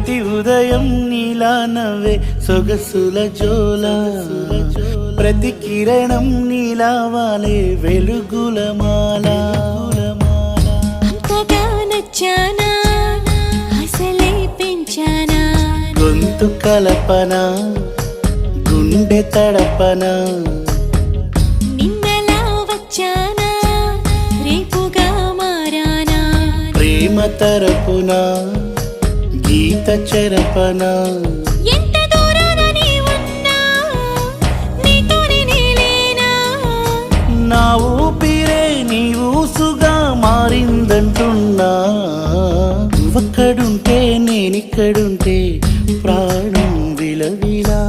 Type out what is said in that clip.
ప్రతి ఉదయం నీలా నవ్వే సొగసుల జోల ప్రతి కిరణం నీలా వాలే వెలుగుల మాల అంతగా నచ్చానా అసలే పెంచానా గొంతు కలపన గుండె తడపన నిన్నలా వచ్చానా రేపుగా మారానా ప్రేమ తరపున గీత చెరపన ఎంత దూరాన నీ ఉన్నా నీతోనే నేలేనా నా ఊపిరే నీ ఊసుగా మారిందంటున్నా నువ్వక్కడుంటే నేనిక్కడుంటే ప్రాణం విలవిలా